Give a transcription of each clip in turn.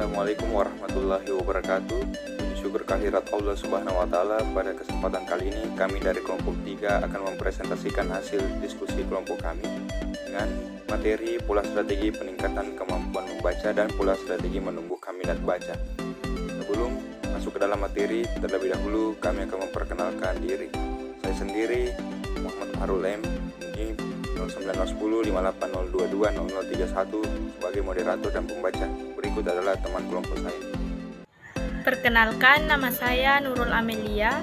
Assalamualaikum warahmatullahi wabarakatuh. Syukur kehadirat Allah Subhanahu wa Ta'ala. Pada kesempatan kali ini kami dari kelompok 3 akan mempresentasikan hasil diskusi kelompok kami dengan materi pola strategi peningkatan kemampuan membaca dan pola strategi menumbuhkan minat baca. Sebelum masuk ke dalam materi, terlebih dahulu kami akan memperkenalkan diri. Saya sendiri Muhammad Harul M. Ini 0910 58022 0031 sebagai moderator dan pembaca. Berikut adalah teman kelompok saya. Perkenalkan, nama saya Nurul Amelia,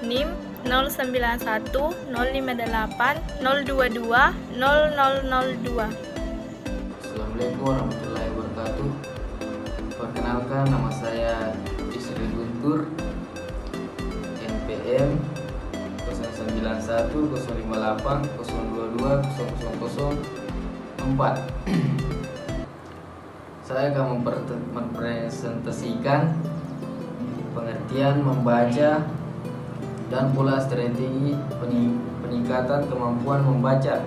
NIM 091 058 022 0002. Assalamualaikum warahmatullahi wabarakatuh. Perkenalkan, nama saya Isri Guntur, NPM 091 058 022 0004. Saya akan mempresentasikan pengertian membaca dan pola strategi peningkatan kemampuan membaca.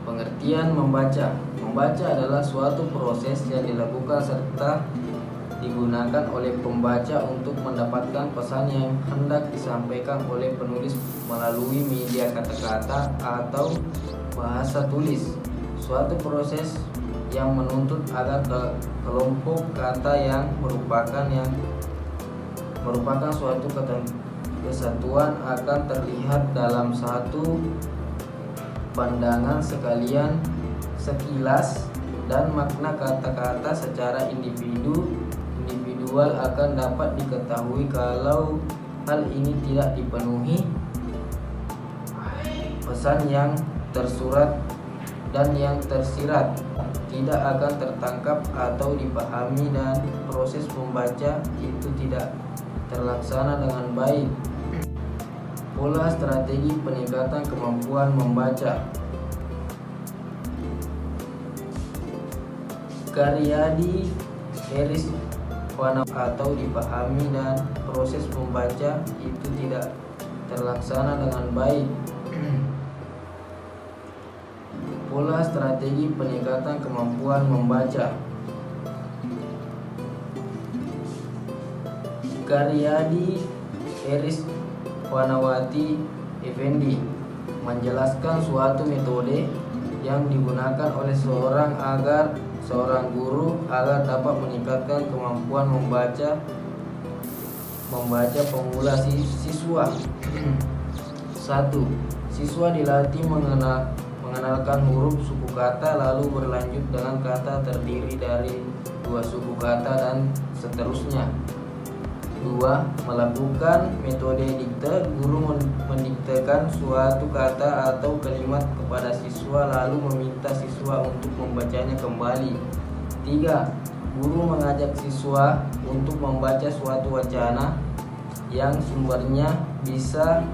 Pengertian membaca. Membaca adalah suatu proses yang dilakukan serta digunakan oleh pembaca untuk mendapatkan pesan yang hendak disampaikan oleh penulis melalui media kata-kata atau bahasa tulis. Suatu proses yang menuntut agar kelompok kata yang merupakan suatu kesatuan akan terlihat dalam satu pandangan sekilas, dan makna kata-kata secara individual akan dapat diketahui. Kalau hal ini tidak dipenuhi, pesan yang tersurat dan yang tersirat tidak akan tertangkap atau dipahami, dan proses membaca itu tidak terlaksana dengan baik. Pola strategi peningkatan kemampuan membaca. Karyadi Harris atau dipahami, dan proses membaca itu tidak terlaksana dengan baik. Pola strategi peningkatan kemampuan membaca. Karyadi Harris Wanawati Effendi menjelaskan suatu metode yang digunakan oleh seorang guru agar dapat meningkatkan kemampuan membaca pemula siswa. 1. Siswa dilatih mengenalkan huruf suku kata, lalu berlanjut dengan kata terdiri dari 2 suku kata dan seterusnya. 2. Melakukan metode dikte. Guru mendiktekan suatu kata atau kalimat kepada siswa lalu meminta siswa untuk membacanya kembali. 3. Guru mengajak siswa untuk membaca suatu wacana yang sumbernya bisa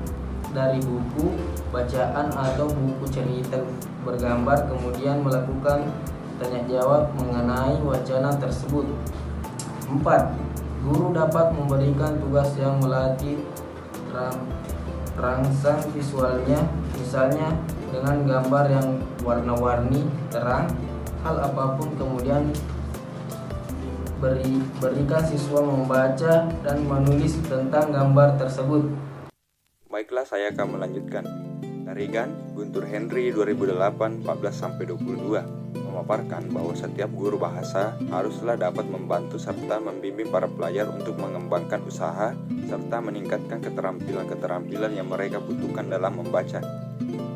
dari buku bacaan atau buku cerita bergambar, kemudian melakukan tanya jawab mengenai wacana tersebut. 4. Guru dapat memberikan tugas yang melatih rangsang visualnya, misalnya dengan gambar yang warna-warni terang, hal apapun, kemudian berikan siswa membaca dan menulis tentang gambar tersebut. Baiklah, saya akan melanjutkan. Tarigan Guntur Henry 2008 14-22 memaparkan bahwa setiap guru bahasa haruslah dapat membantu serta membimbing para pelajar untuk mengembangkan usaha serta meningkatkan keterampilan-keterampilan yang mereka butuhkan dalam membaca.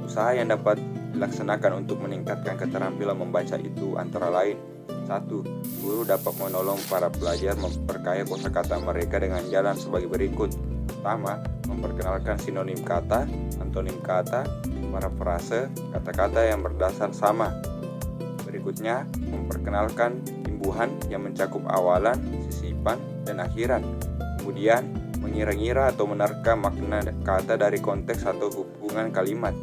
Usaha yang dapat dilaksanakan untuk meningkatkan keterampilan membaca itu antara lain: 1. Guru dapat menolong para pelajar memperkaya kosakata mereka dengan jalan sebagai berikut. Pertama, memperkenalkan sinonim kata, antonim kata, parafrase, kata-kata yang berdasar sama. Berikutnya, memperkenalkan imbuhan yang mencakup awalan, sisipan, dan akhiran. Kemudian, mengira-ngira atau menerka makna kata dari konteks atau hubungan kalimat.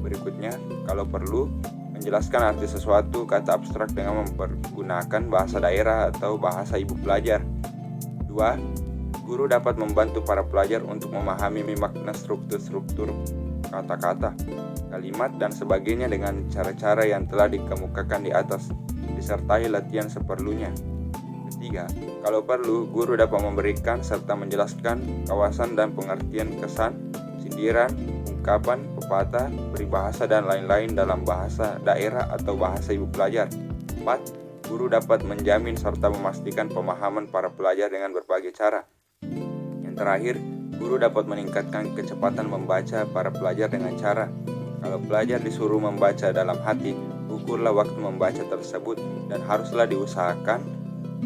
Berikutnya, kalau perlu, menjelaskan arti sesuatu kata abstrak dengan mempergunakan bahasa daerah atau bahasa ibu pelajar. 2. Guru dapat membantu para pelajar untuk memahami makna struktur-struktur kata-kata, kalimat, dan sebagainya dengan cara-cara yang telah dikemukakan di atas, disertai latihan seperlunya. Ketiga, kalau perlu, guru dapat memberikan serta menjelaskan kawasan dan pengertian kesan, sindiran, ungkapan, pepatah, peribahasa, dan lain-lain dalam bahasa daerah atau bahasa ibu pelajar. 4. Guru dapat menjamin serta memastikan pemahaman para pelajar dengan berbagai cara. Yang terakhir, guru dapat meningkatkan kecepatan membaca para pelajar dengan cara, kalau pelajar disuruh membaca dalam hati, ukurlah waktu membaca tersebut dan haruslah diusahakan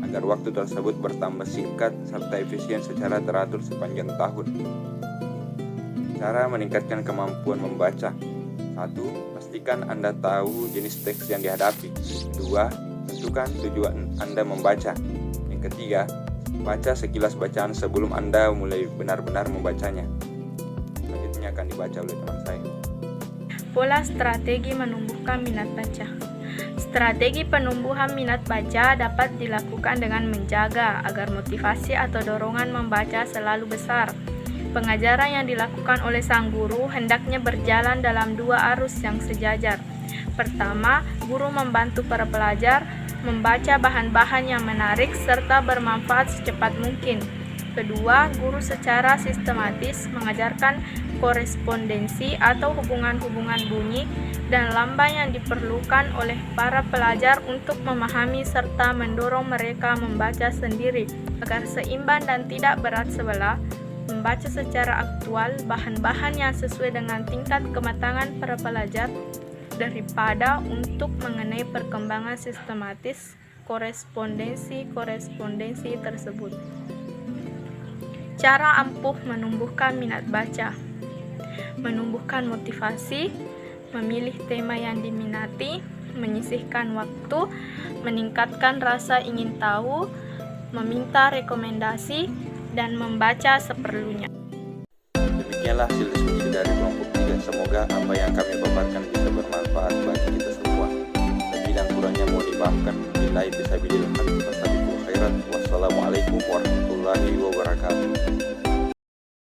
agar waktu tersebut bertambah singkat serta efisien secara teratur sepanjang tahun. Cara meningkatkan kemampuan membaca. 1. Pastikan Anda tahu jenis teks yang dihadapi. 2. Tentukan tujuan Anda membaca. Yang ketiga, baca sekilas bacaan sebelum Anda mulai benar-benar membacanya. Selanjutnya akan dibaca oleh teman saya. Pola strategi menumbuhkan minat baca. Strategi penumbuhan minat baca dapat dilakukan dengan menjaga agar motivasi atau dorongan membaca selalu besar. Pengajaran yang dilakukan oleh sang guru hendaknya berjalan dalam dua arus yang sejajar. Pertama, guru membantu para pelajar membaca bahan-bahan yang menarik serta bermanfaat secepat mungkin. Kedua, guru secara sistematis mengajarkan korespondensi atau hubungan-hubungan bunyi dan lambang yang diperlukan oleh para pelajar untuk memahami serta mendorong mereka membaca sendiri agar seimbang dan tidak berat sebelah, membaca secara aktual bahan-bahan yang sesuai dengan tingkat kematangan para pelajar daripada untuk mengenai perkembangan sistematis korespondensi tersebut. Cara ampuh menumbuhkan minat baca. Menumbuhkan motivasi, memilih tema yang diminati, menyisihkan waktu, meningkatkan rasa ingin tahu, meminta rekomendasi, dan membaca seperlunya. Demikianlah hasil diskusi dari kelompok 3. Semoga apa yang kami paparkan bisa bermanfaat bagi kita semua. Lebih dan kurangnya mohon dimaafkan. Billahi fisabilillah. Wassalamualaikum warahmatullahi wabarakatuh.